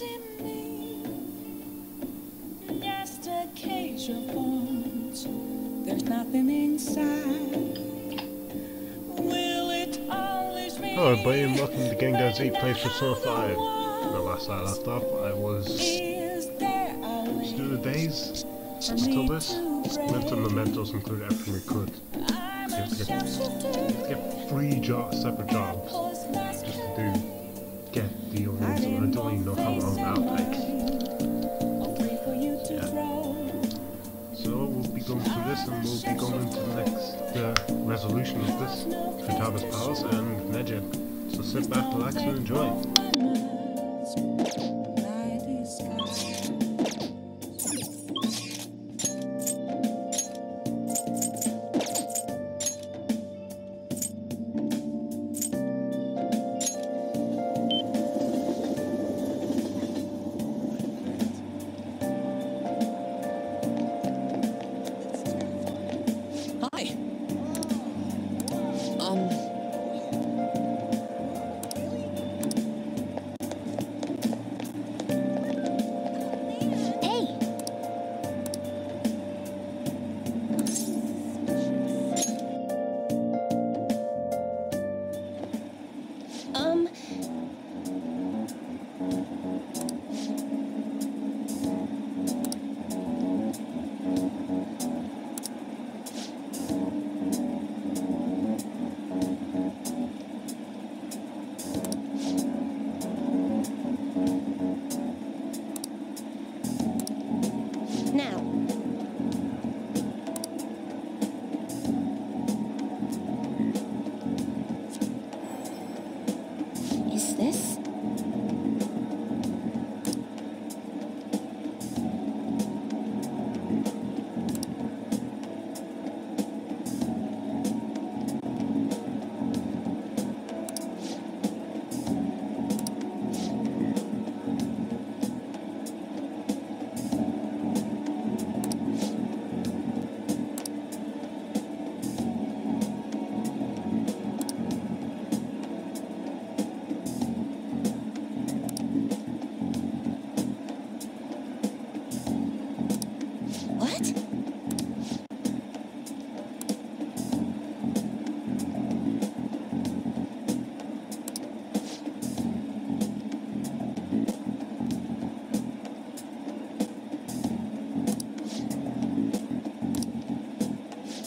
chimney, just a cage of bones. There's nothing inside. Will it always be? Hello everybody and welcome to Gang Down Z Plays Persona 5. The last I left off, I was just doing the days until this. Left some mementos, included everything we could. You have to get 3 separate jobs just to get the others, and I don't even know how long that takes. Yeah. So we'll be going through this and we'll be going into the next resolution of this, Futaba's Palace and Neji. So sit back, relax and enjoy.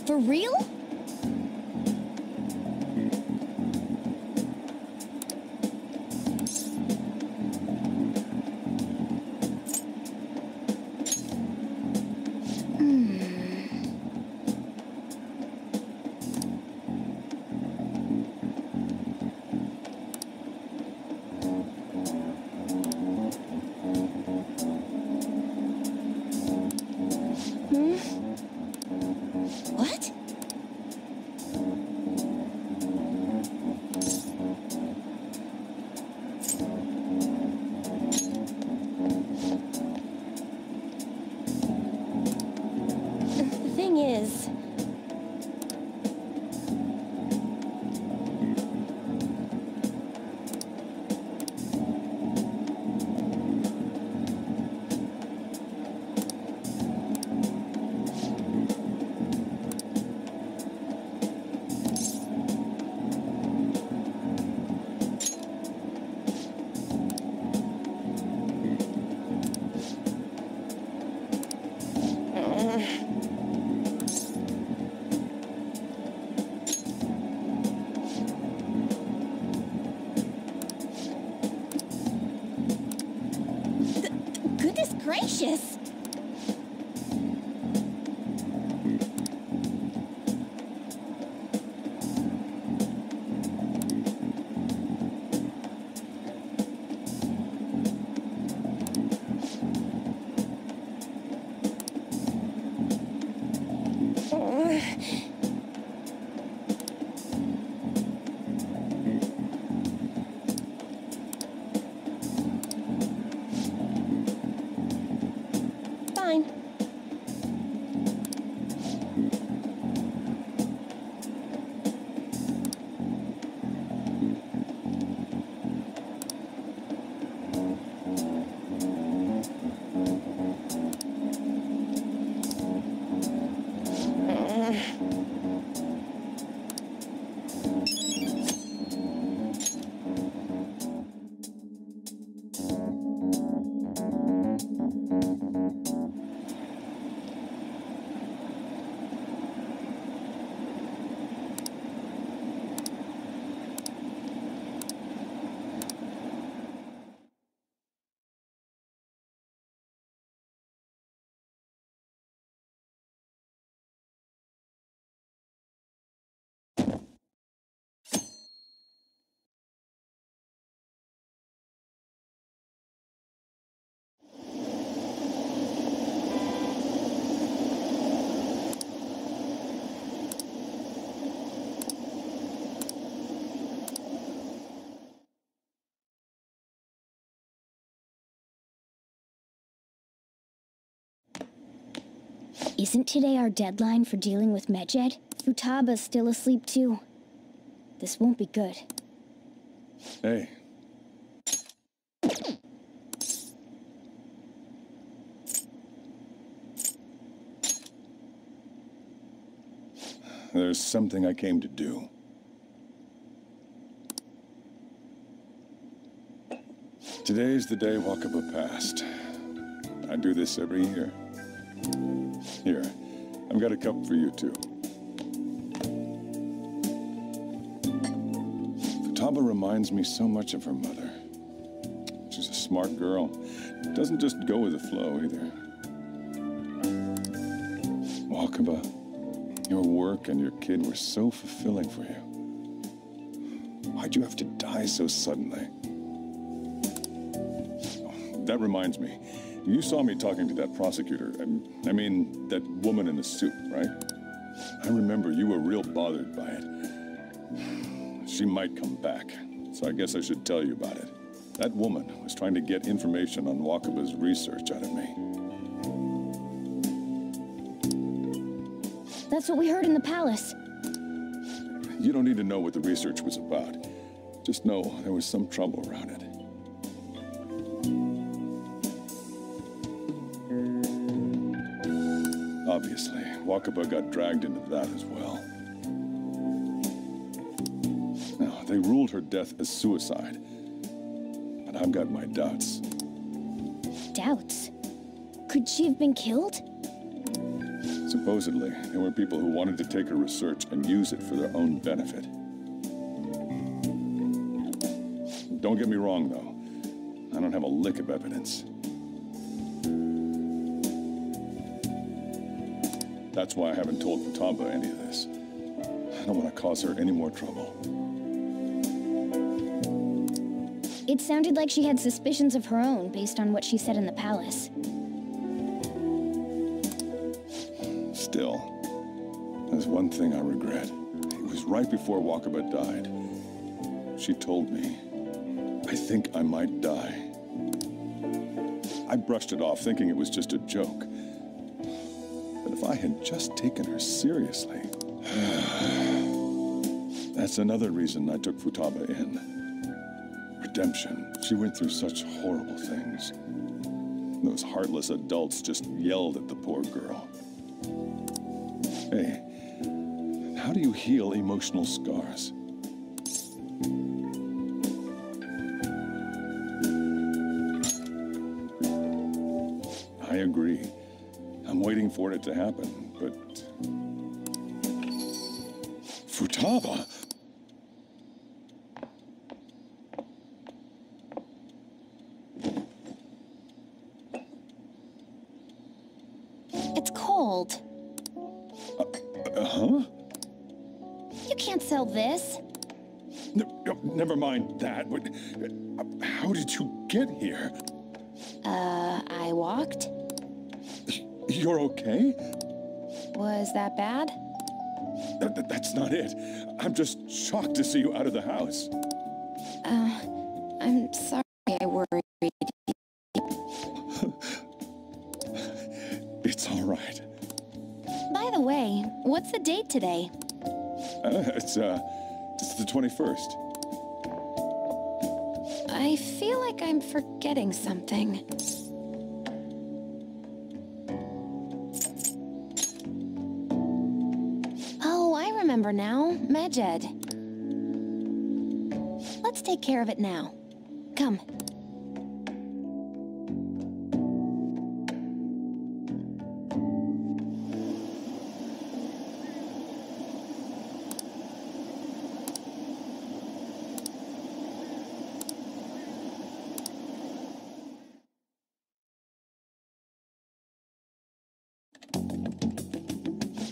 For real? What? The thing is... Goodness gracious! Isn't today our deadline for dealing with Medjed? Futaba's still asleep too. This won't be good. Hey. There's something I came to do. Today's the day Wakaba passed. I do this every year. Here, I've got a cup for you too. Futaba reminds me so much of her mother. She's a smart girl. Doesn't just go with the flow either. Wakaba, your work and your kid were so fulfilling for you. Why'd you have to die so suddenly? That reminds me. You saw me talking to that prosecutor. I mean, that woman in the suit, right? I remember you were real bothered by it. She might come back, so I guess I should tell you about it. That woman was trying to get information on Wakaba's research out of me. That's what we heard in the palace. You don't need to know what the research was about. Just know there was some trouble around it. Obviously, Wakaba got dragged into that as well. Now, they ruled her death as suicide. But I've got my doubts. Doubts? Could she have been killed? Supposedly, there were people who wanted to take her research and use it for their own benefit. Don't get me wrong, though. I don't have a lick of evidence. That's why I haven't told Futaba any of this. I don't want to cause her any more trouble. It sounded like she had suspicions of her own based on what she said in the palace. Still, there's one thing I regret. It was right before Wakaba died. She told me, I think I might die. I brushed it off, thinking it was just a joke. But if I had just taken her seriously... That's another reason I took Futaba in. Redemption. She went through such horrible things. Those heartless adults just yelled at the poor girl. Hey, how do you heal emotional scars? I agree. I'm waiting for it to happen, but... Futaba? It's cold. Huh? You can't sell this. Never mind that. But how did you get here? I walked. You're okay? Was that bad? That's not it. I'm just shocked to see you out of the house. I'm sorry I worried. It's all right. By the way, what's the date today? It's the 21st. I feel like I'm forgetting something. Oh, I remember now. Medjed. Let's take care of it now. Come.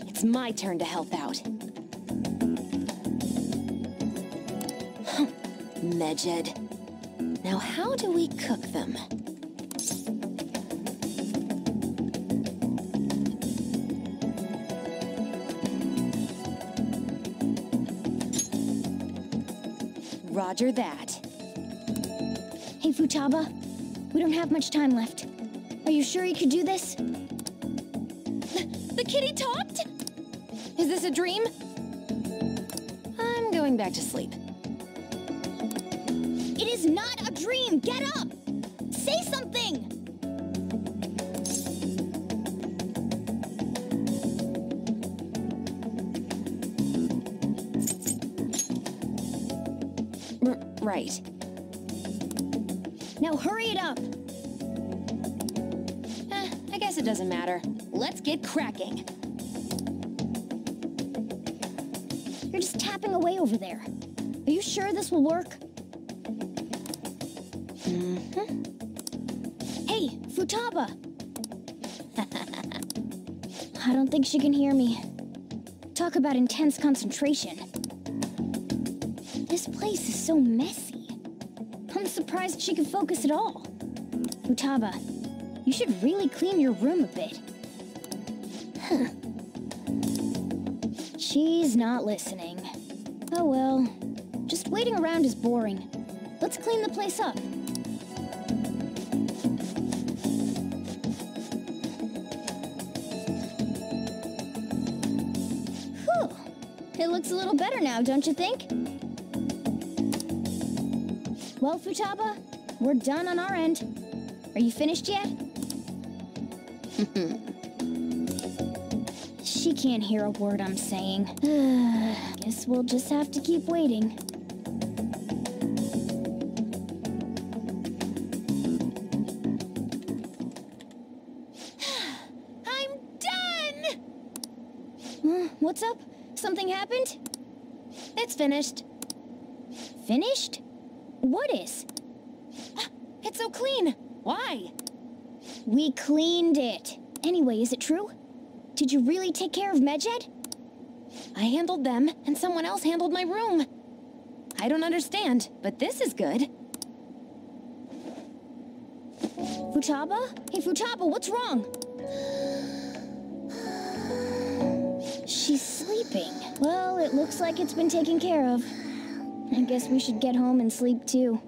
It's my turn to help out. Medjed. Now how do we cook them? Roger that. Hey, Futaba. We don't have much time left. Are you sure you could do this? The The kitty talked? Is this a dream? I'm going back to sleep. It is not a dream! Get up! Say something! Right. Now hurry it up! I guess it doesn't matter. Let's get cracking. You're just tapping away over there. Are you sure this will work? Mm-hmm. Hey, Futaba! I don't think she can hear me. Talk about intense concentration. This place is so messy. I'm surprised she can focus at all. Futaba, you should really clean your room a bit. Huh. She's not listening. Oh well. Just waiting around is boring. Let's clean the place up. Whew. It looks a little better now, don't you think? Well, Futaba, we're done on our end. Are you finished yet? She can't hear a word I'm saying. Guess we'll just have to keep waiting. I'm done! What's up? Something happened? It's finished. Finished? What is? It's so clean. Why? We cleaned it. Anyway, is it true? Did you really take care of Medjed? I handled them, and someone else handled my room. I don't understand, but this is good. Futaba? Hey, Futaba, what's wrong? She's sleeping. Well, it looks like it's been taken care of. I guess we should get home and sleep too.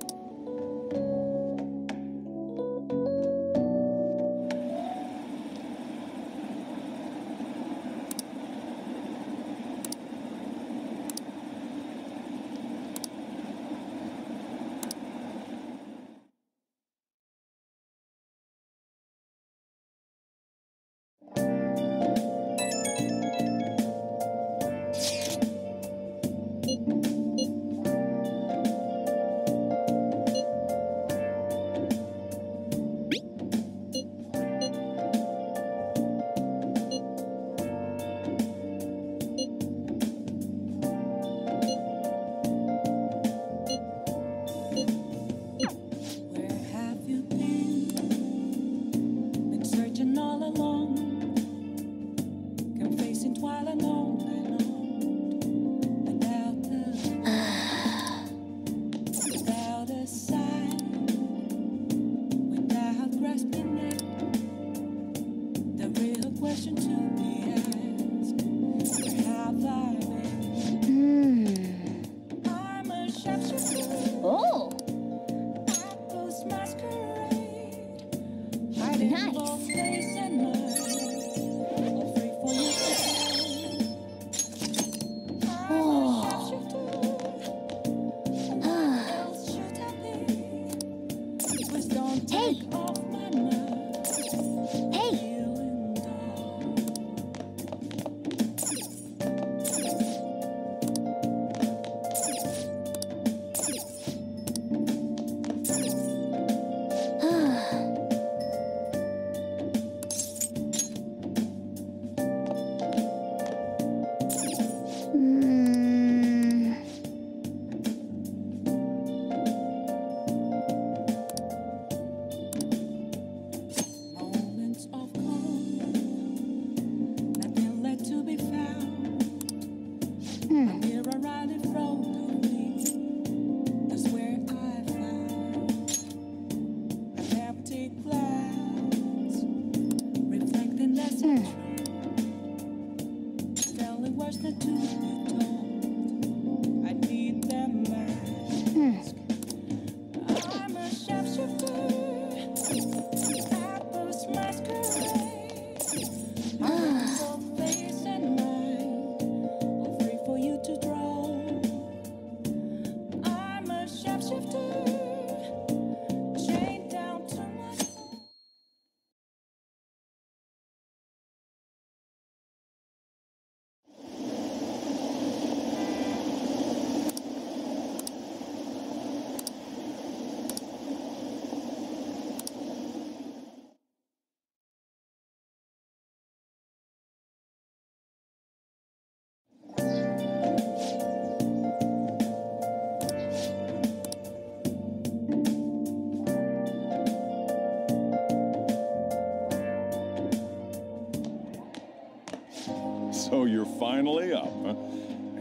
So you're finally up, huh?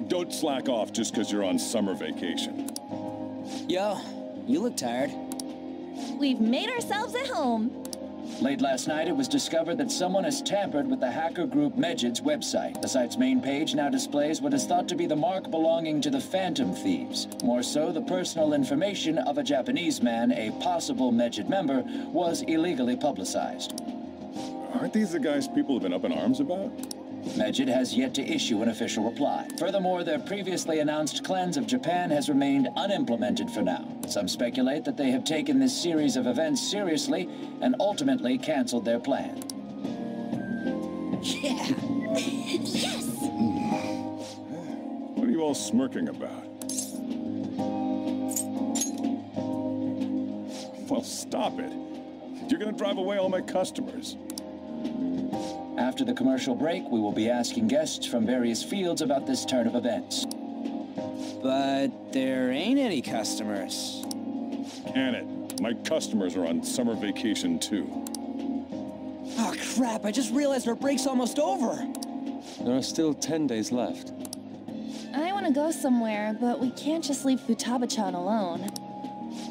Don't slack off just because you're on summer vacation. Yo, you look tired. We've made ourselves at home. Late last night, it was discovered that someone has tampered with the hacker group Medjid's website. The site's main page now displays what is thought to be the mark belonging to the Phantom Thieves. More so, the personal information of a Japanese man, a possible Medjid member, was illegally publicized. Aren't these the guys people have been up in arms about? Medjid has yet to issue an official reply. Furthermore, their previously announced cleanse of Japan has remained unimplemented for now. Some speculate that they have taken this series of events seriously and ultimately canceled their plan. Yeah. Yes! What are you all smirking about? Well, stop it. You're gonna drive away all my customers. After the commercial break, we will be asking guests from various fields about this turn of events. But there ain't any customers. Can it? My customers are on summer vacation too. Oh crap, I just realized our break's almost over. There are still 10 days left. I want to go somewhere, but we can't just leave Futaba-chan alone.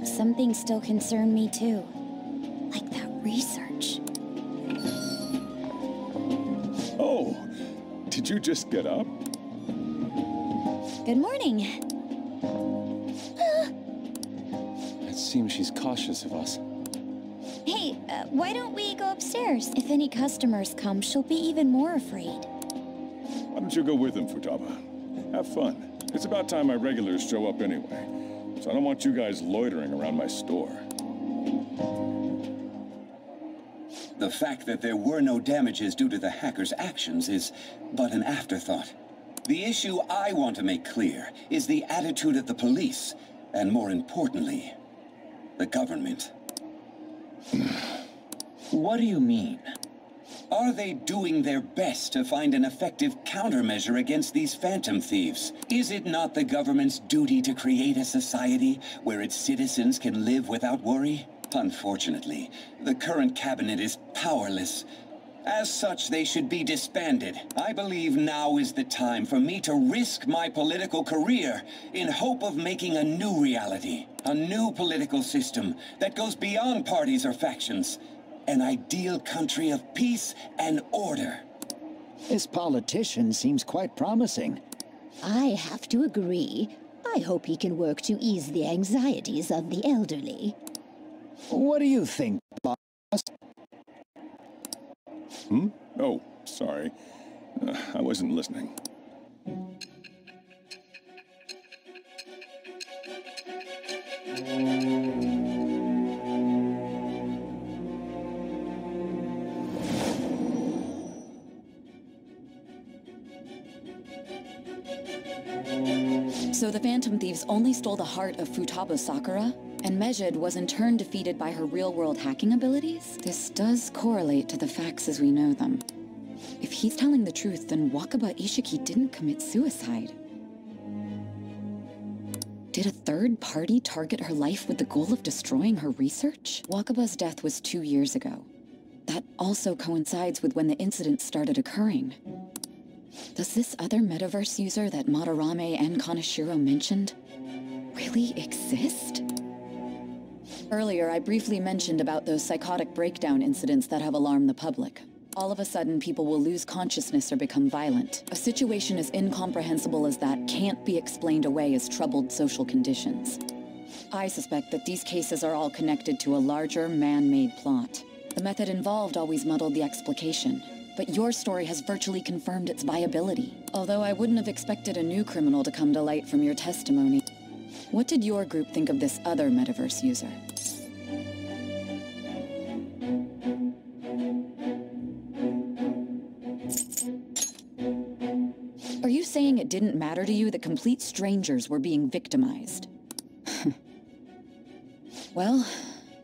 Some things still concern me too. Like that research. Oh, did you just get up? Good morning. It seems she's cautious of us. Hey, why don't we go upstairs? If any customers come, she'll be even more afraid. Why don't you go with them, Futaba? Have fun. It's about time my regulars show up anyway, so I don't want you guys loitering around my store. The fact that there were no damages due to the hackers' actions is but an afterthought. The issue I want to make clear is the attitude of the police, and more importantly, the government. What do you mean? Are they doing their best to find an effective countermeasure against these phantom thieves? Is it not the government's duty to create a society where its citizens can live without worry? Unfortunately, the current cabinet is powerless. As such, they should be disbanded. I believe now is the time for me to risk my political career in hope of making a new reality. A new political system that goes beyond parties or factions. An ideal country of peace and order. This politician seems quite promising. I have to agree. I hope he can work to ease the anxieties of the elderly. What do you think, boss? Oh, sorry. I wasn't listening. So the Phantom Thieves only stole the heart of Futaba Sakura? And Medjid was in turn defeated by her real-world hacking abilities? This does correlate to the facts as we know them. If he's telling the truth, then Wakaba Ishiki didn't commit suicide. Did a third party target her life with the goal of destroying her research? Wakaba's death was 2 years ago. That also coincides with when the incident started occurring. Does this other metaverse user that Madarame and Kaneshiro mentioned really exist? Earlier, I briefly mentioned about those psychotic breakdown incidents that have alarmed the public. All of a sudden, people will lose consciousness or become violent. A situation as incomprehensible as that can't be explained away as troubled social conditions. I suspect that these cases are all connected to a larger, man-made plot. The method involved always muddled the explication, but your story has virtually confirmed its viability. Although I wouldn't have expected a new criminal to come to light from your testimony. What did your group think of this other metaverse user? Are you saying it didn't matter to you that complete strangers were being victimized? Well,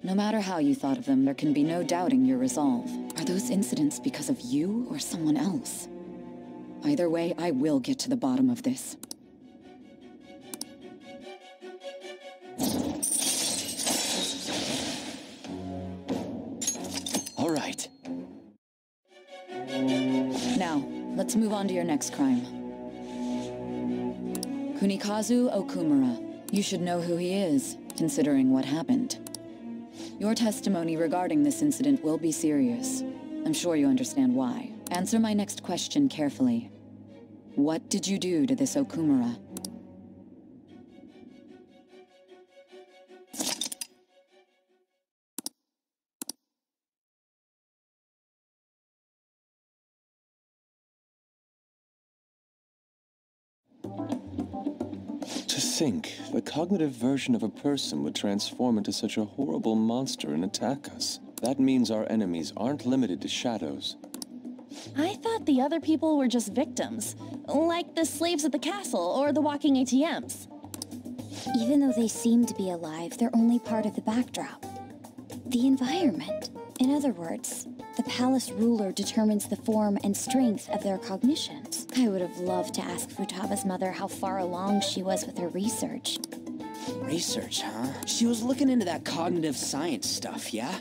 no matter how you thought of them, there can be no doubting your resolve. Are those incidents because of you or someone else? Either way, I will get to the bottom of this. All right. Now, let's Let's move on to your next crime. Kunikazu Okumura. You should know who he is, considering what happened. Your testimony regarding this incident will be serious. I'm sure you understand why. Answer my next question carefully. What did you do to this Okumura? To think the cognitive version of a person would transform into such a horrible monster and attack us. That means our enemies aren't limited to shadows. I thought the other people were just victims, like the slaves at the castle or the walking ATMs. Even though they seem to be alive, they're only part of the backdrop. The environment. In other words, the palace ruler determines the form and strength of their cognitions. I would have loved to ask Futaba's mother how far along she was with her research. Research, huh? She was looking into that cognitive science stuff, yeah?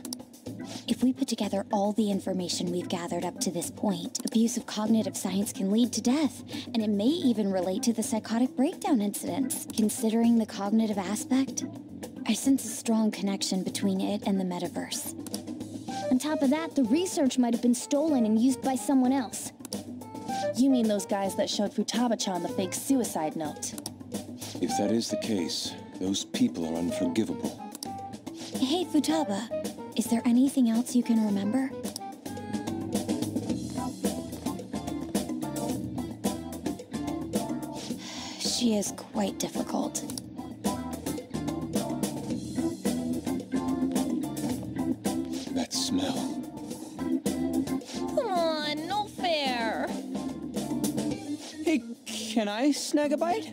If we put together all the information we've gathered up to this point, abuse of cognitive science can lead to death, and it may even relate to the psychotic breakdown incidents. Considering the cognitive aspect, I sense a strong connection between it and the metaverse. On top of that, the research might have been stolen and used by someone else. You mean those guys that showed Futaba-chan the fake suicide note? If that is the case, those people are unforgivable. Hey, Futaba, is there anything else you can remember? She is quite difficult. That smell. Come on, no fair. Hey, can I snag a bite?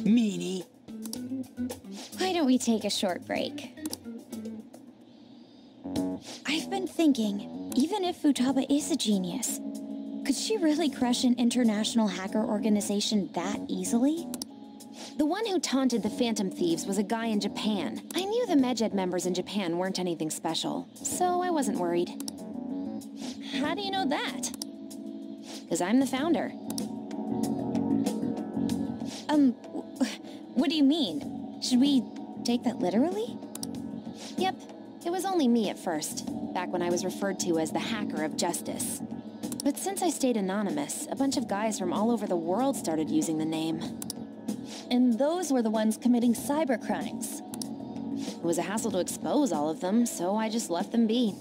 Meanie. Why don't we take a short break? I've been thinking, even if Futaba is a genius, could she really crush an international hacker organization that easily? The one who taunted the Phantom Thieves was a guy in Japan. I knew the Medjed members in Japan weren't anything special, so I wasn't worried. How do you know that? Because I'm the founder. What do you mean? Should we take that literally? Yep, it was only me at first, back when I was referred to as the Hacker of Justice. But since I stayed anonymous, a bunch of guys from all over the world started using the name. And those were the ones committing cybercrimes. It was a hassle to expose all of them, so I just left them be.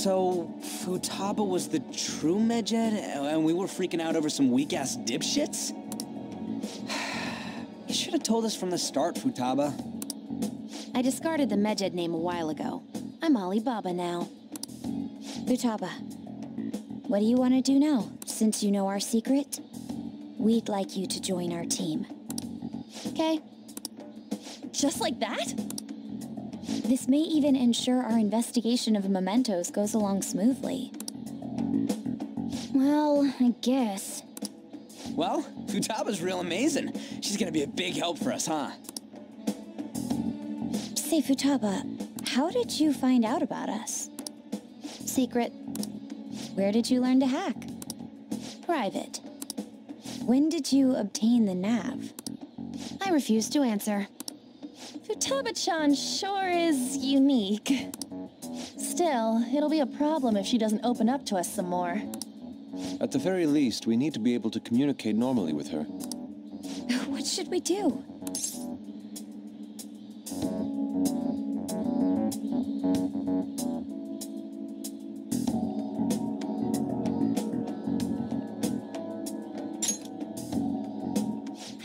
So Futaba was the true Medjed, and we were freaking out over some weak-ass dipshits? You should have told us from the start, Futaba. I discarded the Medjed name a while ago. I'm Alibaba now. Futaba, what do you want to do now? Since you know our secret, we'd like you to join our team. Okay. Just like that? This may even ensure our investigation of mementos goes along smoothly. Well, I guess. Well, Futaba's real amazing. She's gonna be a big help for us, huh? Say, Futaba, how did you find out about us? Secret. Where did you learn to hack? Private. When did you obtain the nav? I refuse to answer. Futaba-chan sure is unique. Still, it'll be a problem if she doesn't open up to us some more. At the very least, we need to be able to communicate normally with her. What should we do?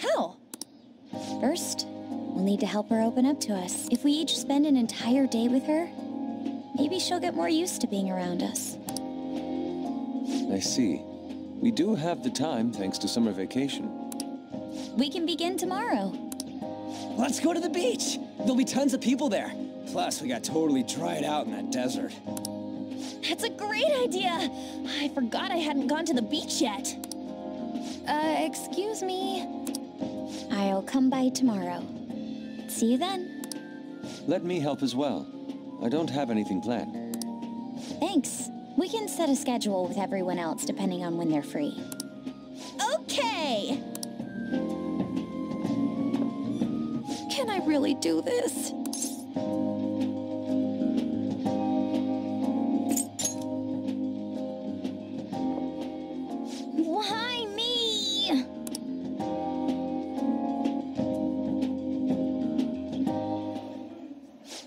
How? First, we'll need to help her open up to us. If we each spend an entire day with her, maybe she'll get more used to being around us. I see. We do have the time thanks to summer vacation. We can begin tomorrow. Let's go to the beach. There'll be tons of people there. Plus, we got totally dried out in that desert. That's a great idea. I forgot I hadn't gone to the beach yet. Excuse me. I'll come by tomorrow. See you then. Let me help as well. I don't have anything planned. Thanks. We can set a schedule with everyone else depending on when they're free. Okay! Can I really do this? Why me?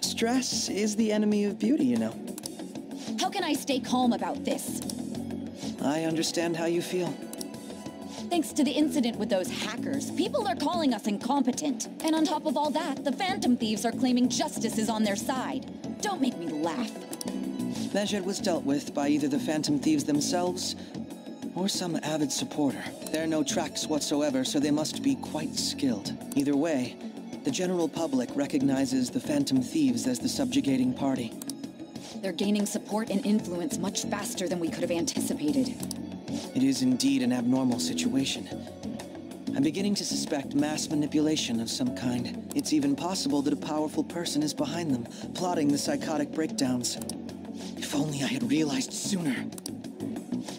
Stress is the enemy of beauty, you know. How can I stay calm about this? I understand how you feel. Thanks to the incident with those hackers, people are calling us incompetent. And on top of all that, the Phantom Thieves are claiming justice is on their side. Don't make me laugh. Medjed was dealt with by either the Phantom Thieves themselves or some avid supporter. There are no tracks whatsoever, so they must be quite skilled. Either way, the general public recognizes the Phantom Thieves as the subjugating party. They're gaining support and influence much faster than we could have anticipated. It is indeed an abnormal situation. I'm beginning to suspect mass manipulation of some kind. It's even possible that a powerful person is behind them, plotting the psychotic breakdowns. If only I had realized sooner.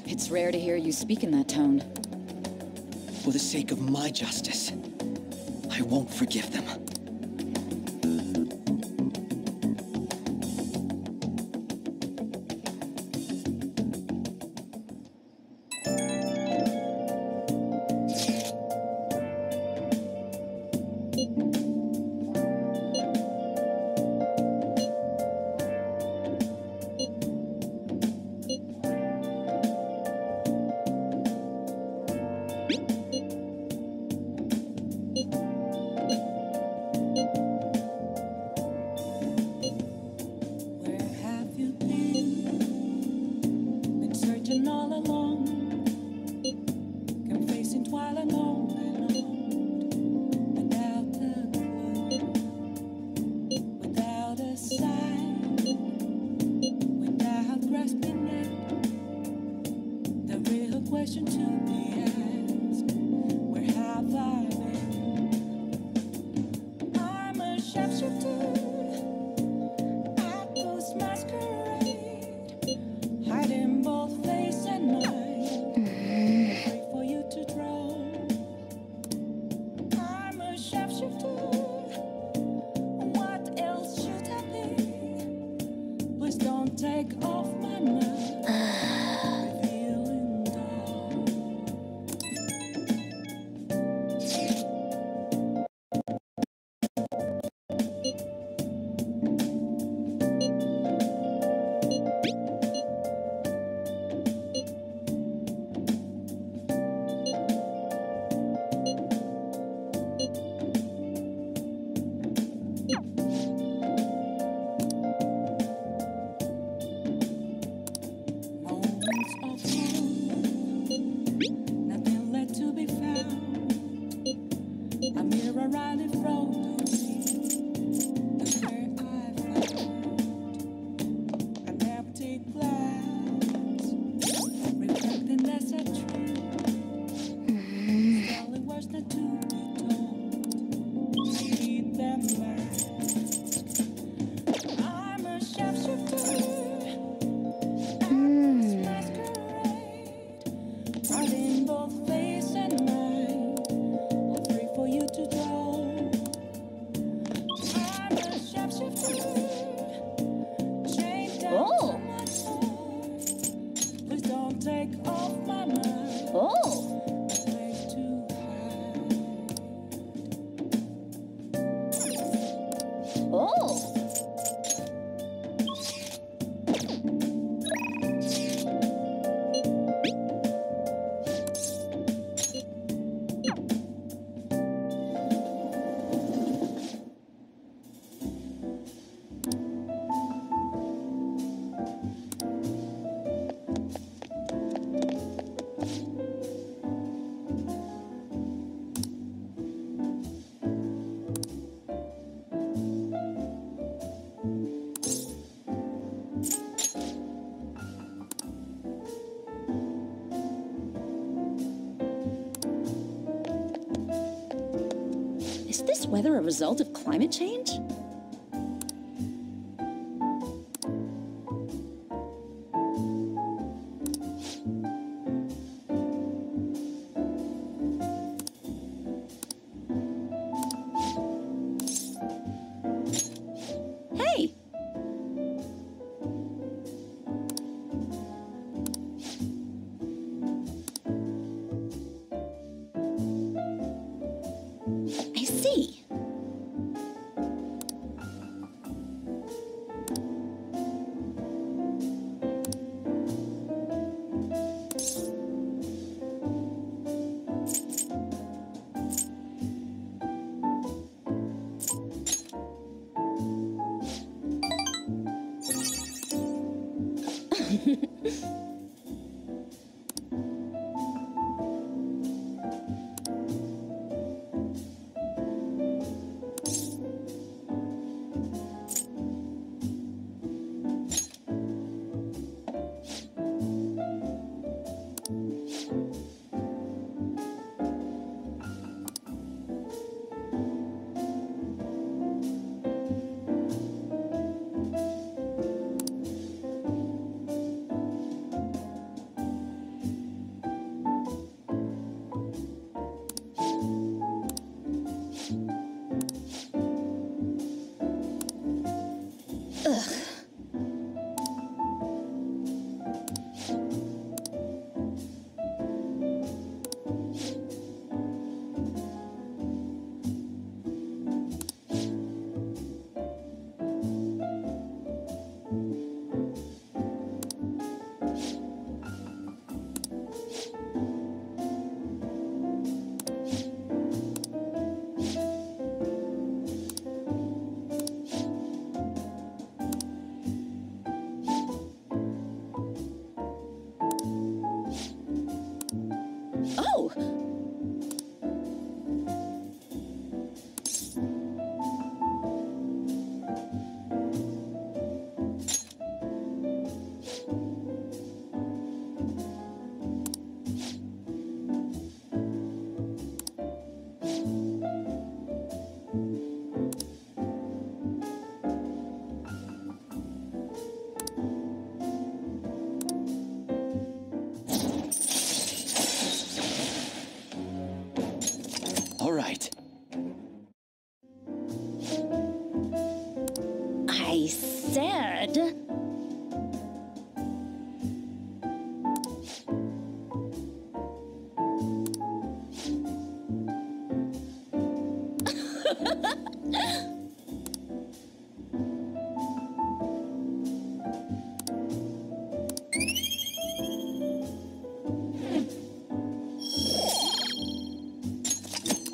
It's rare to hear you speak in that tone. For the sake of my justice, I won't forgive them. Is this weather a result of climate change?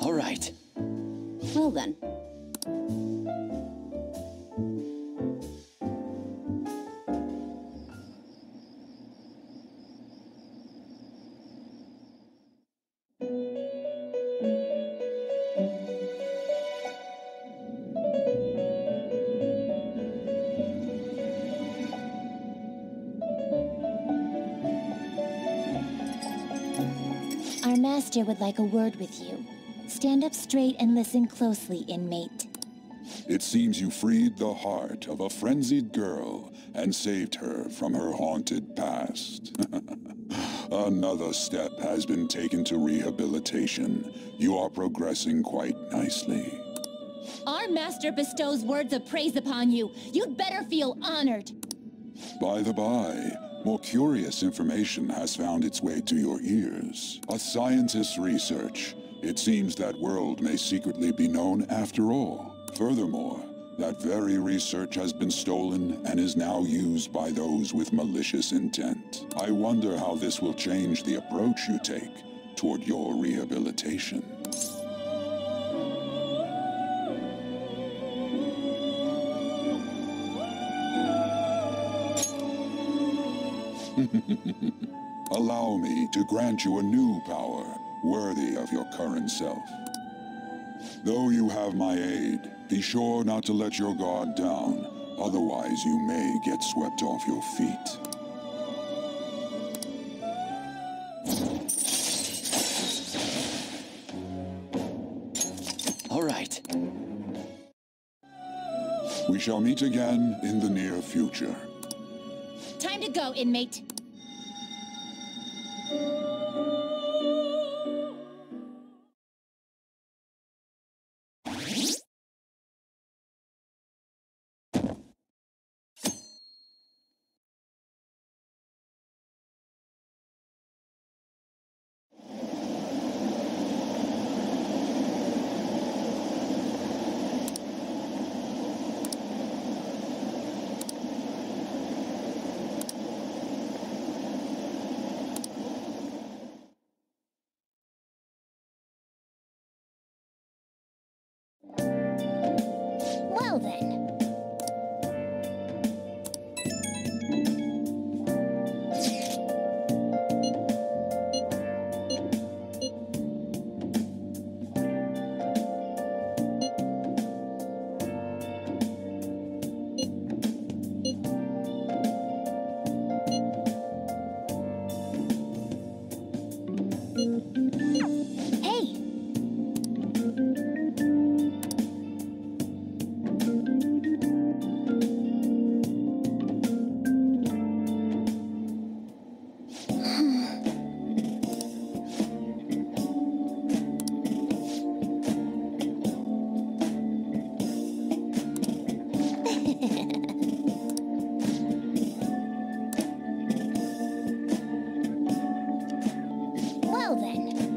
All right. Well then. Our master would like a word with you. Stand up straight and listen closely, inmate. It seems you freed the heart of a frenzied girl and saved her from her haunted past. Another step has been taken to rehabilitation. You are progressing quite nicely. Our master bestows words of praise upon you. You'd better feel honored. By the by, more curious information has found its way to your ears. A scientist's research. It seems that world may secretly be known after all. Furthermore, that very research has been stolen and is now used by those with malicious intent. I wonder how this will change the approach you take toward your rehabilitation. Allow me to grant you a new power, worthy of your current self. Though you have my aid, be sure not to let your guard down, otherwise you may get swept off your feet. All right. We shall meet again in the near future. Time to go, inmate. Well then. Well then.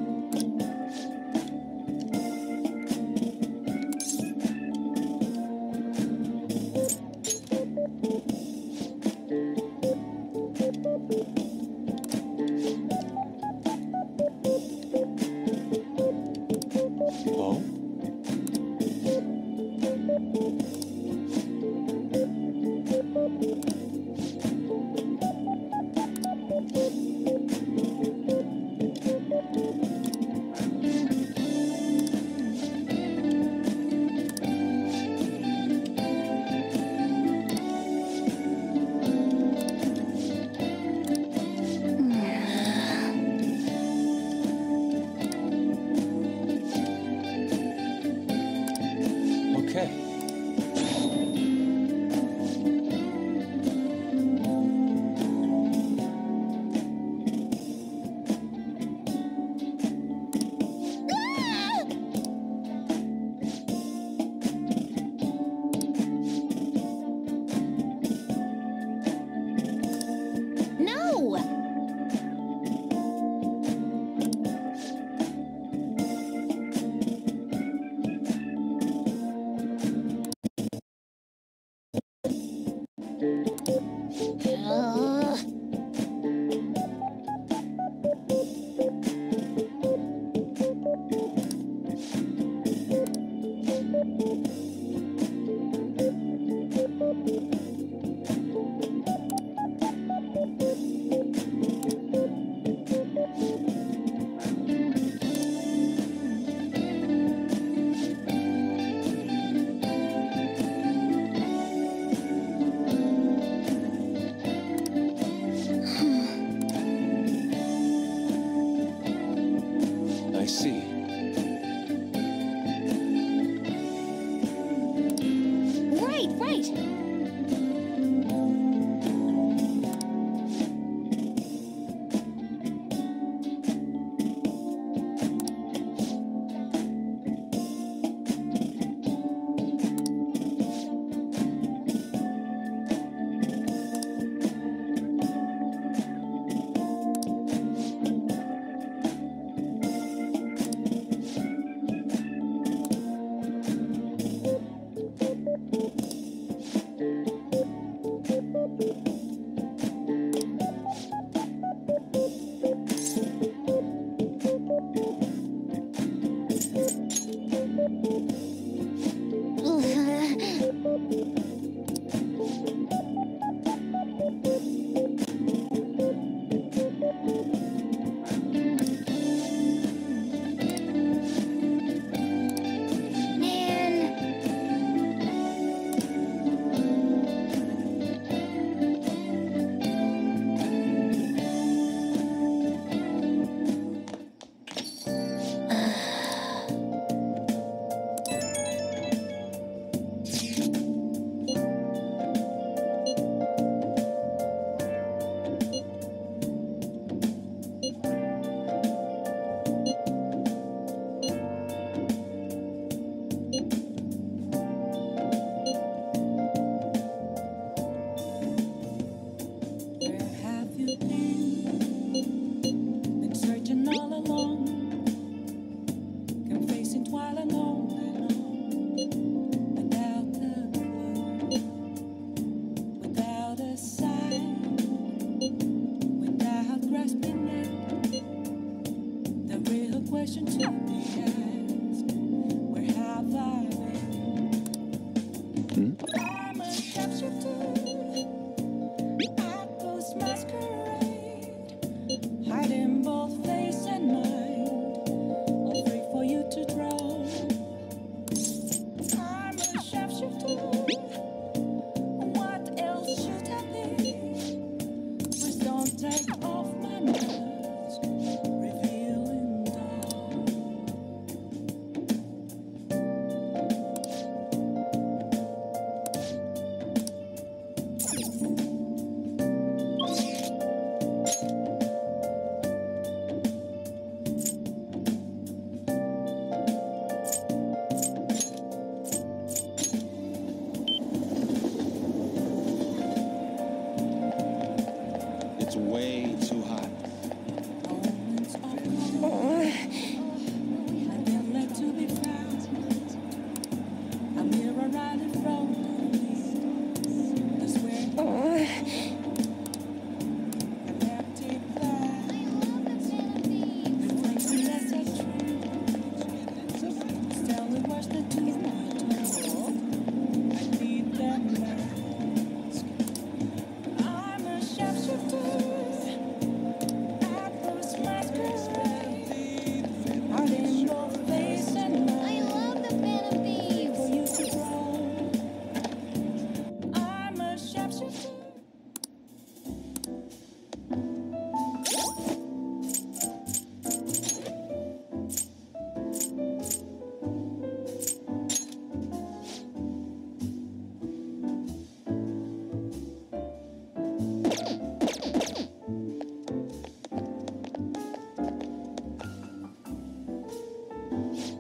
I see. Right.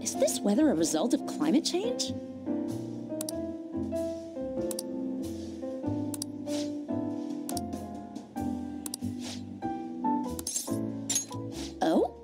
Is this weather a result of climate change? Oh?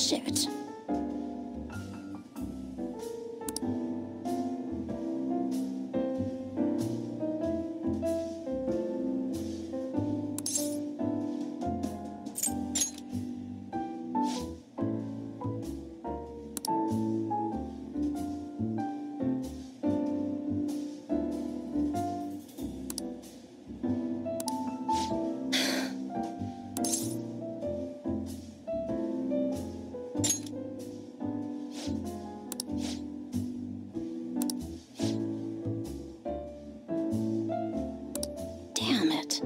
bullshit. Damn it.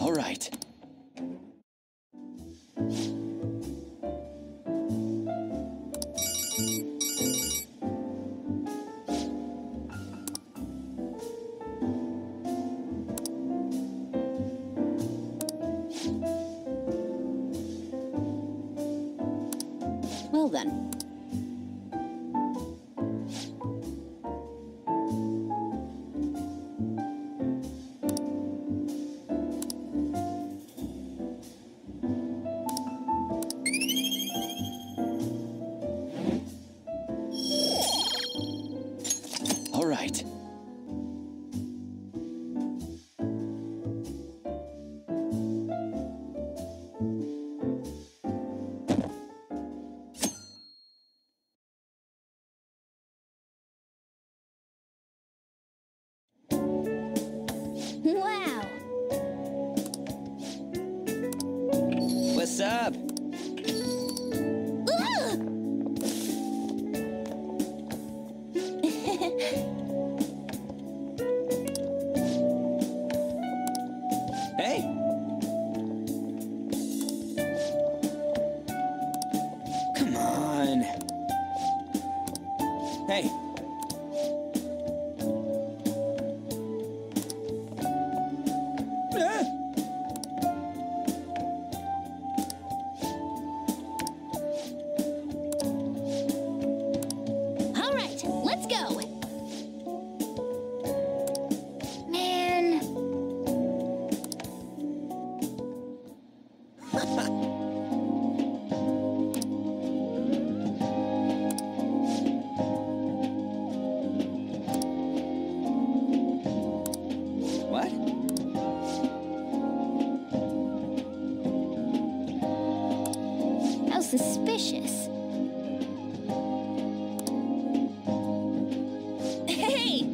All right. Well then. All right. Wow. What's up? Hey. Come on. Hey. Ah! All right, let's go. Man. What? How suspicious. Hey!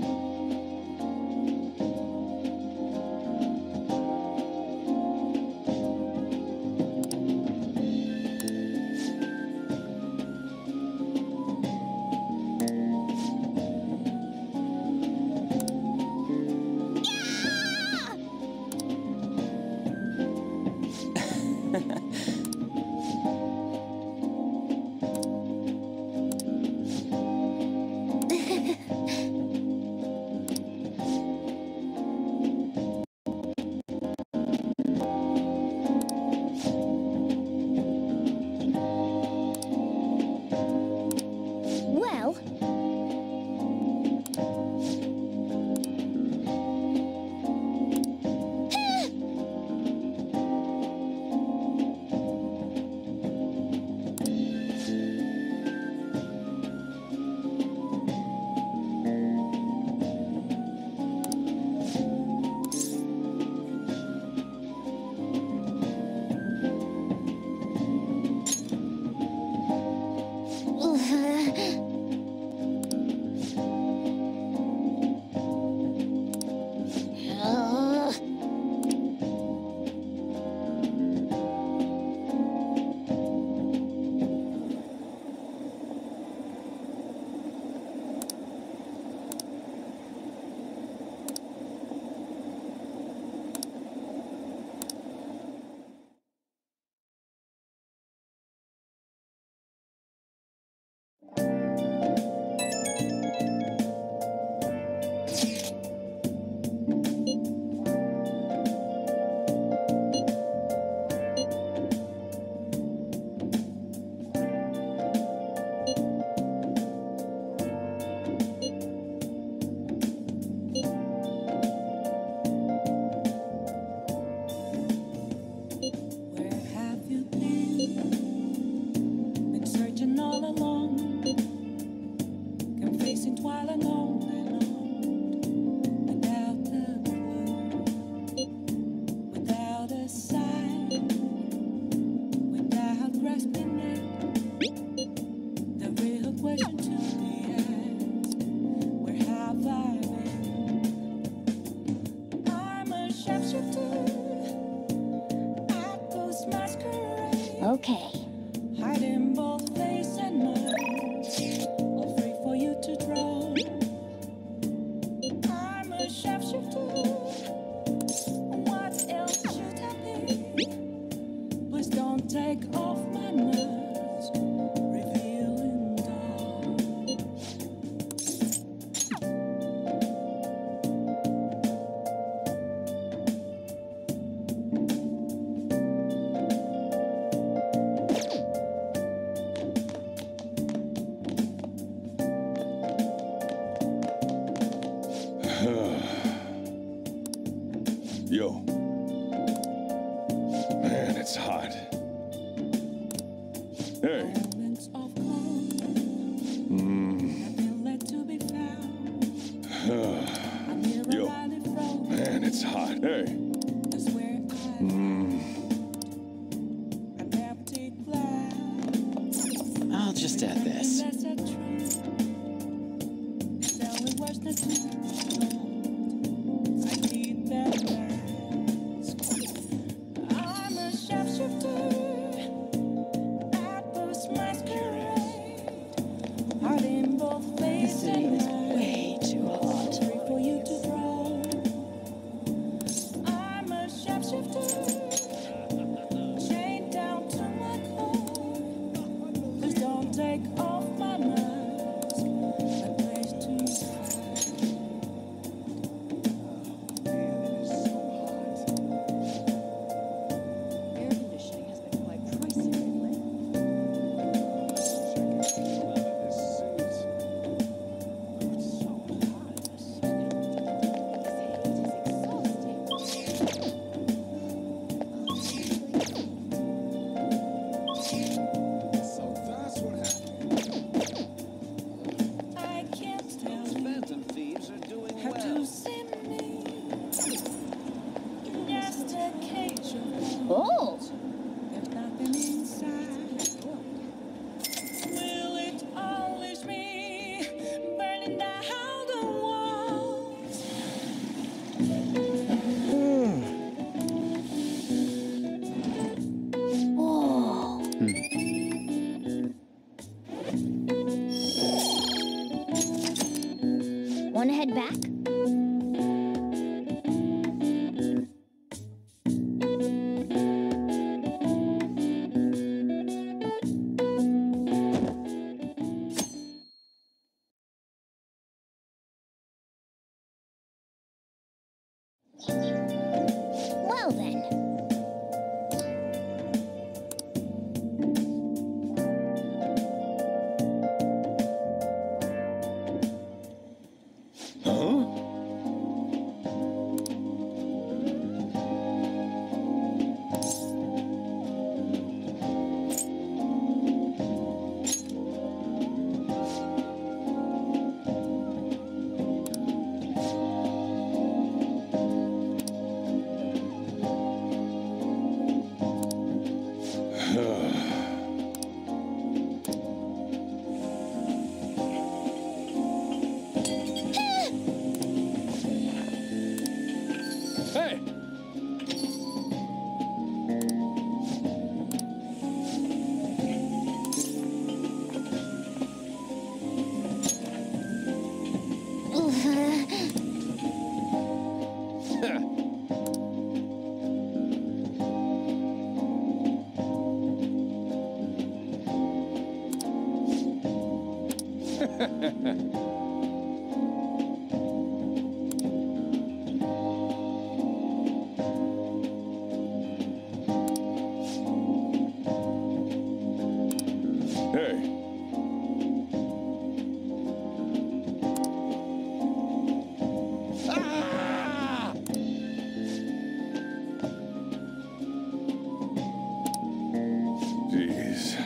question to be asked. Where have I been? I'm a sharpshooter at Ghost Masquerade. Okay. Hiding both face and mind, all free for you to draw. I'm a sharpshooter. What else should I be? Please don't take off my mask, revealing dawn. Yo. Man, it's hot. Hey. Moments of calm have been led to be found. I'm here Yo. reminded from Man, it's hot. Hey. that's where I an empty glass. I'll just add this. That's a truth. Tell me what's the truth. I need that mask. I'm a sharpshooter at Ghost Masquerade. Hiding both face and mind. Way too hot. Free for you to draw. I'm a sharpshooter, chained down to my core. Please don't take off my mask. A place to Air conditioning has been quite pricey lately. I can't tell you. Phantom thieves are doing Have to see me. Just a cage of Oh! there's nothing inside. Will it always be burning down the walls? Whoa. Wanna head back? Well then. Huh? Hey! Hey. Ah! Jeez.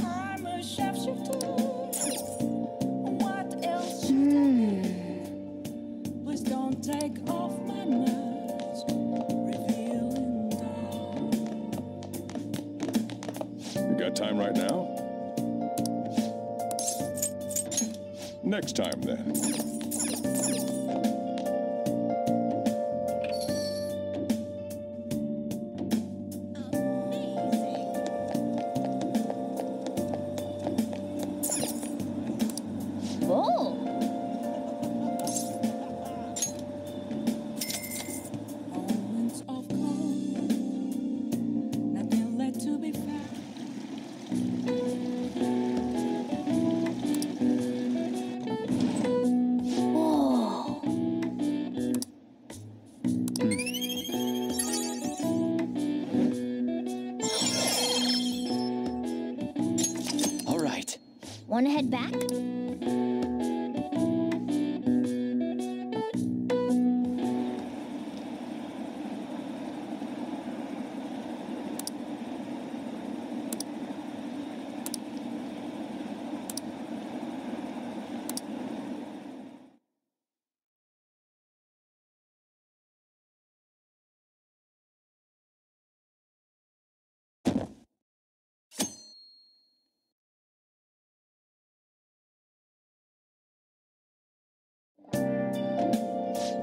I'm a shapeshifter. What else should I be? Please don't take off my mask, revealing dark. You got time right now? Next time, then. Moments of calm, nothing left to be found. All right. Wanna head back?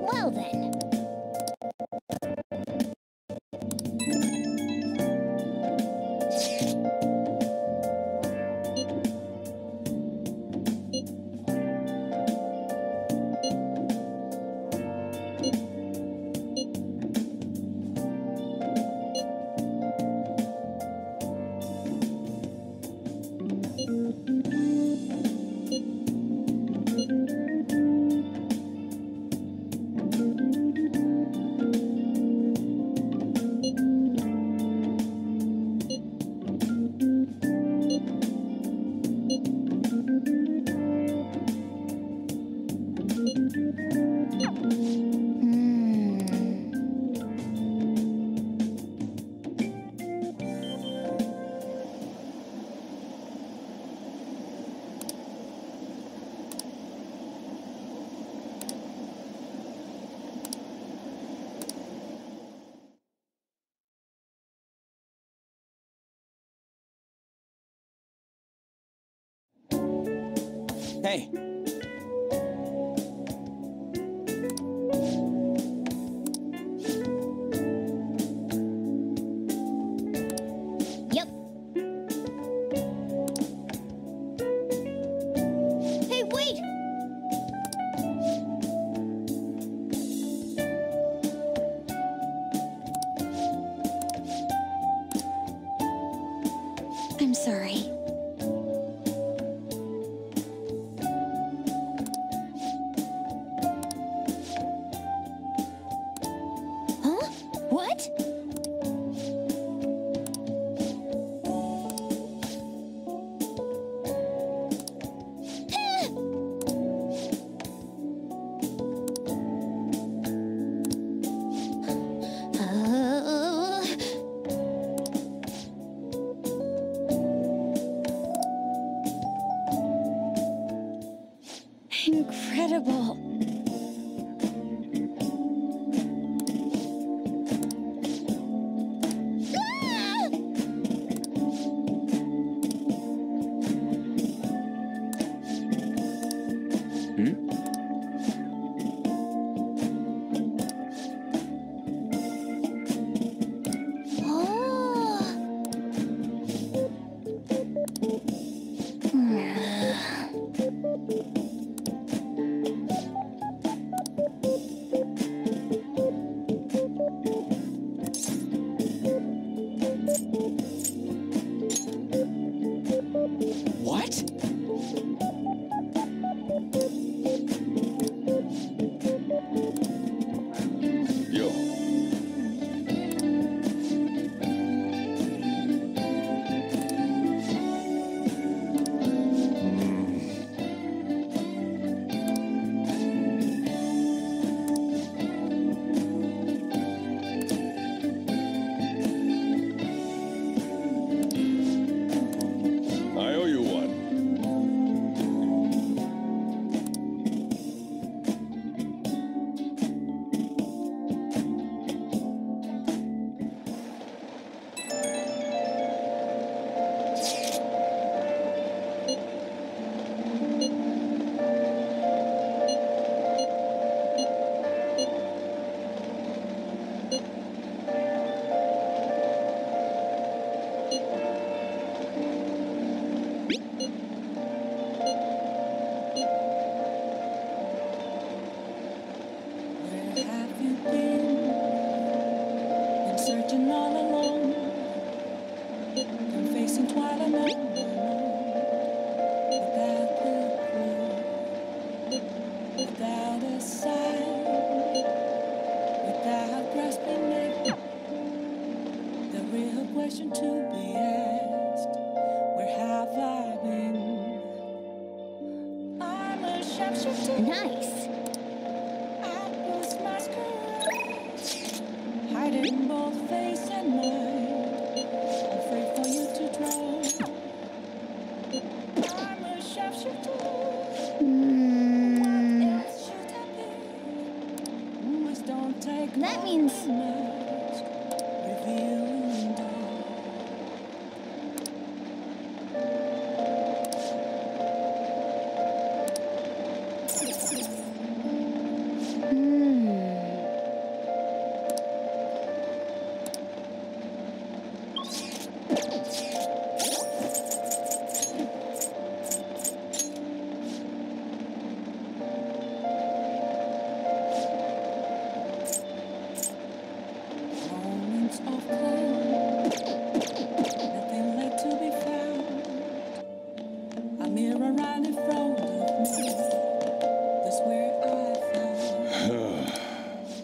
Well then. Hey. Yep. Hey, wait! I'm sorry. Huh? What? Incredible. That means...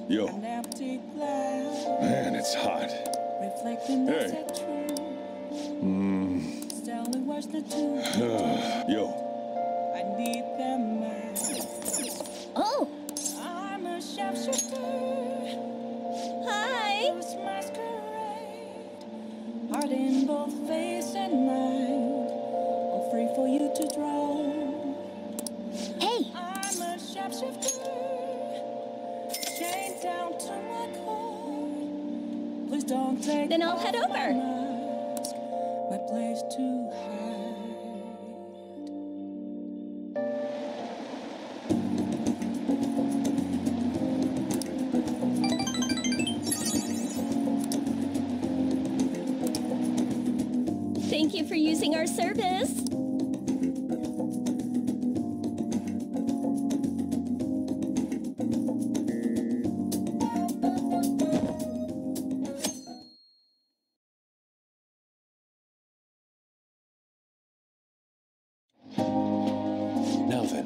Yo. Man, it's hot. Hey. Yo. I need them now. Oh! I'm a sharpshooter. Hi! Masquerade. Heart in both face and mind. I'm free for you to draw. Hey! I'm a sharpshooter. Chained down to my core. Please don't take. Then I'll head over. My place to hide. Thank you for using our service. Now then.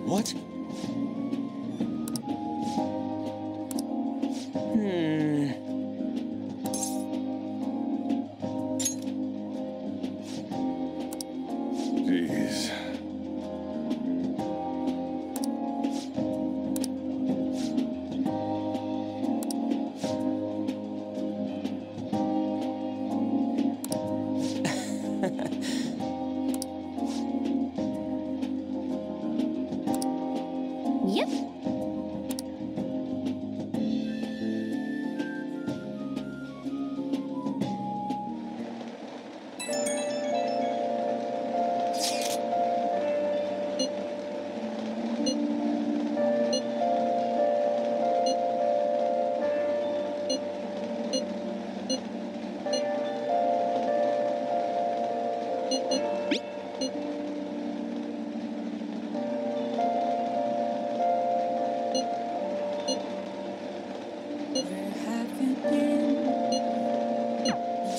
What? Jeez. Yep.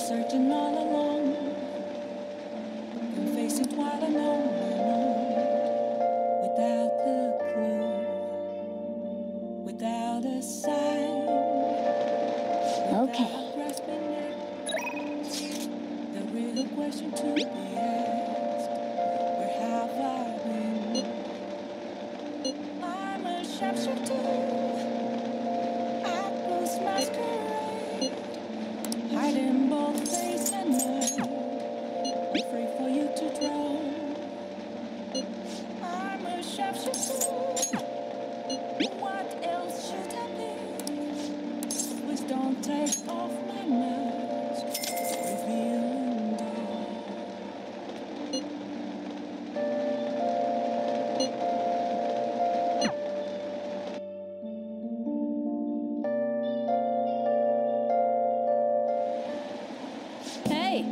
Searching all along, and face it while I know, without the clue, without a sign. Okay. The real question to be asked: where have I been? I'm a sharpshooter. I was masquerade. Hiding both face and mind. I'm free for you to draw. I'm chef should do. What else should I be? Please don't take off my mask. Revealing dawn. Hey!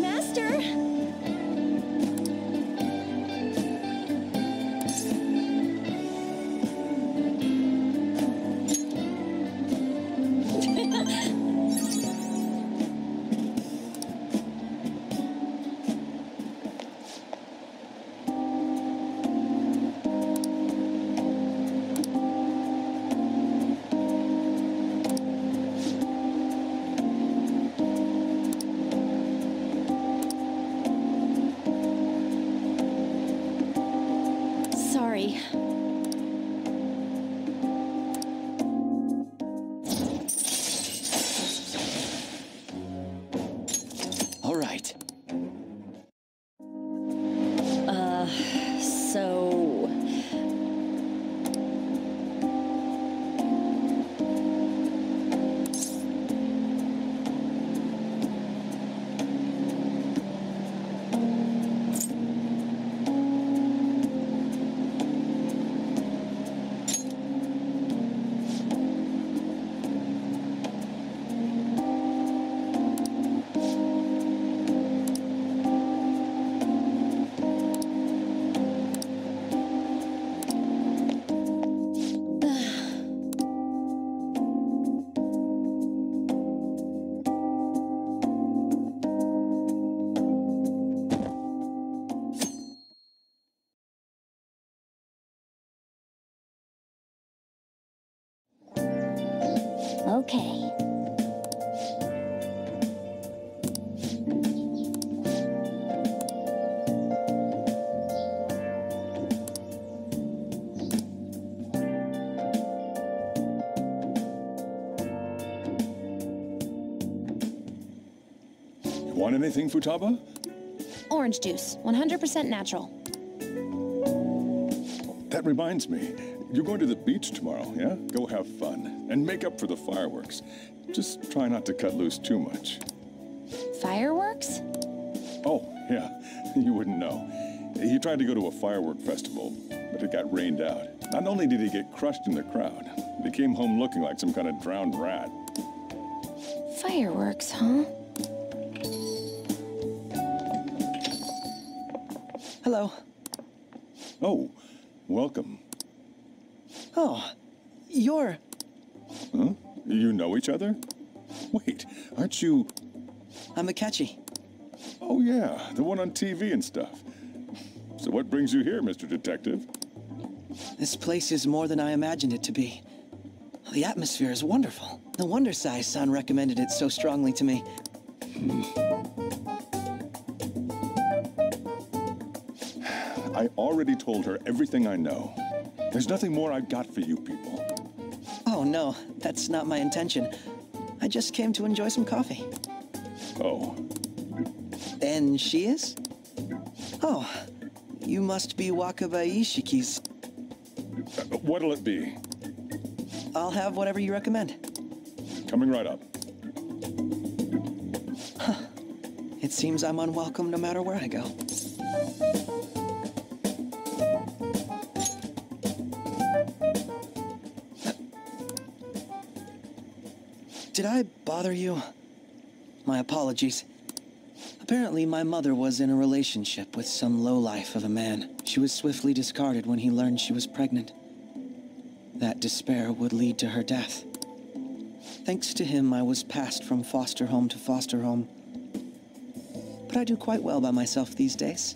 Master! Sorry. All right. So... Okay. Want anything, Futaba? Orange juice, 100% natural. That reminds me. You're going to the beach tomorrow, yeah? Go have fun. And make up for the fireworks. Just try not to cut loose too much. Fireworks? Oh, yeah. You wouldn't know. He tried to go to a firework festival, but it got rained out. Not only did he get crushed in the crowd, but he came home looking like some kind of drowned rat. Fireworks, huh? Hello. Oh, welcome. Oh, you're... Huh? You know each other? Wait, aren't you... I'm Akechi. Oh yeah, the one on TV and stuff. So what brings you here, Mr. Detective? This place is more than I imagined it to be. The atmosphere is wonderful. No wonder Sai-san recommended it so strongly to me. I already told her everything I know. There's nothing more I've got for you people. Oh no, that's not my intention. I just came to enjoy some coffee. Oh. And she is? Oh, you must be Wakaba Ishiki's. What'll it be? I'll have whatever you recommend. Coming right up. Huh. It seems I'm unwelcome no matter where I go. did I bother you? My apologies. Apparently, my mother was in a relationship with some lowlife of a man. She was swiftly discarded when he learned she was pregnant. That despair would lead to her death. Thanks to him, I was passed from foster home to foster home. But I do quite well by myself these days.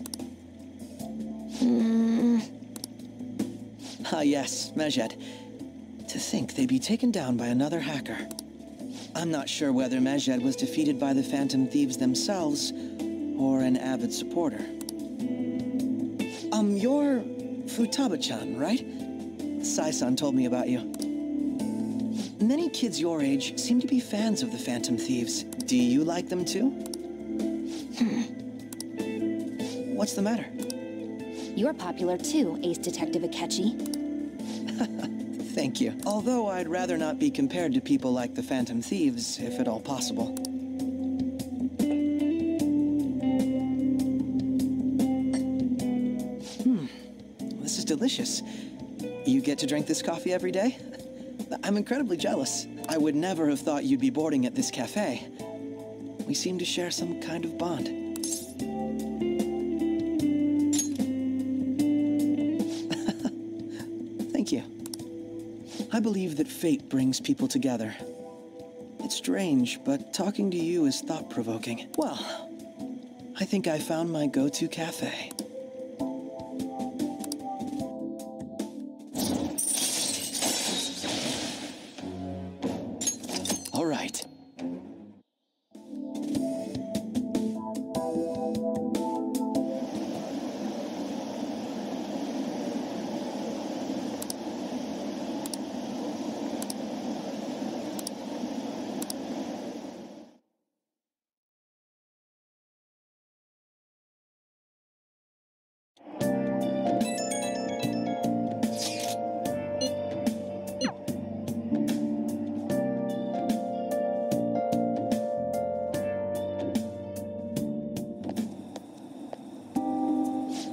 Ah yes, Medjed. To think they'd be taken down by another hacker. I'm not sure whether Medjed was defeated by the Phantom Thieves themselves, or an avid supporter. You're Futaba-chan, right? Sai-san told me about you. Many kids your age seem to be fans of the Phantom Thieves. Do you like them too? What's the matter? You're popular too, Ace Detective Akechi. Thank you. Although I'd rather not be compared to people like the Phantom Thieves, if at all possible. This is delicious. You get to drink this coffee every day? I'm incredibly jealous. I would never have thought you'd be boarding at this cafe. We seem to share some kind of bond. Thank you. I believe that fate brings people together. It's strange, but talking to you is thought-provoking. Well, I think I found my go-to cafe. All right.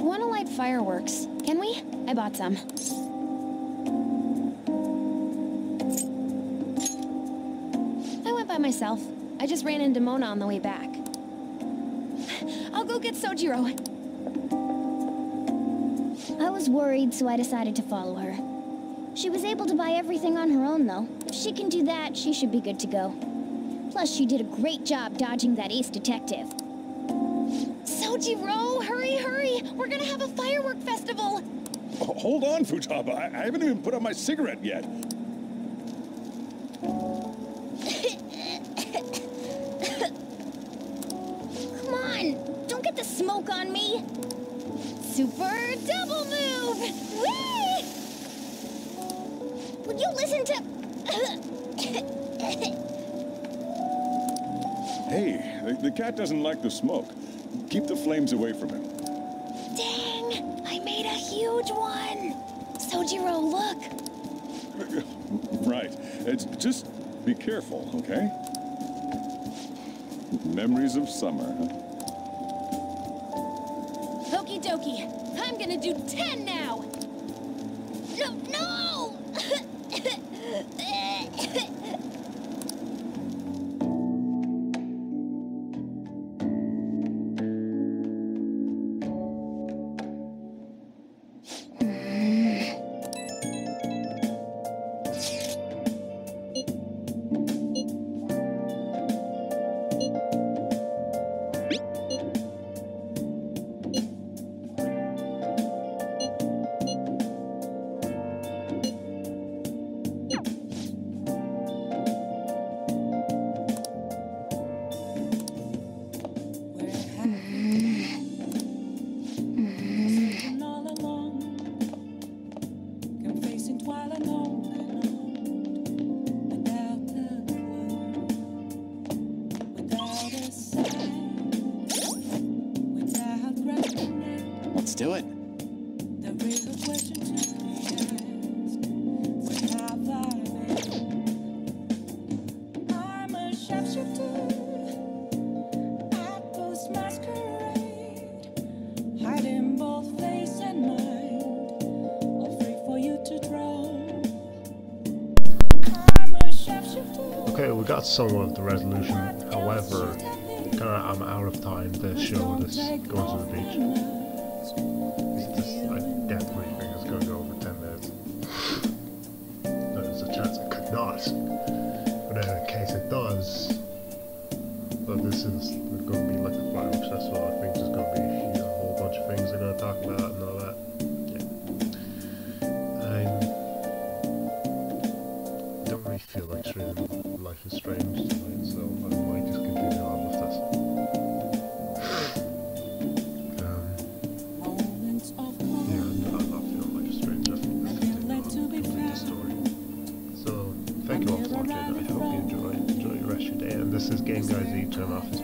Wanna light fireworks? Can we? I bought some. I went by myself. I just ran into Mona on the way back. I'll go get Sojiro. I was worried, so I decided to follow her. She was able to buy everything on her own, though. If she can do that, she should be good to go. Plus, she did a great job dodging that Ace Detective. Sojiro, hurry, hurry! We're gonna have a firework festival! Hold on, Futaba. I haven't even put on my cigarette yet. Come on! Don't get the smoke on me! Super double move! Whee! Would you listen to... Hey, the cat doesn't like the smoke. Keep the flames away from him. Dang! I made a huge one! Sojiro, look! Right. Just be careful, okay? Memories of summer, huh? Okie dokie. I'm gonna do 10 now! No! Let's do it. Okay, we got somewhat of the resolution. However, I'm out of time to show this going to the beach. I definitely think it's going to go over 10 minutes. There's a chance it could not. But in case it does, but this is going to be like the fireworks festival. I think there's going to be a whole bunch of things they're going to talk about and all that. I feel like streaming Life is Strange tonight, so I might just continue on with this. Yeah, I'm not feeling Life is Strange. I think this is complete the story. So, thank you all for watching. I hope you enjoy the rest of your day. And this is Game Guy Z. Turn off his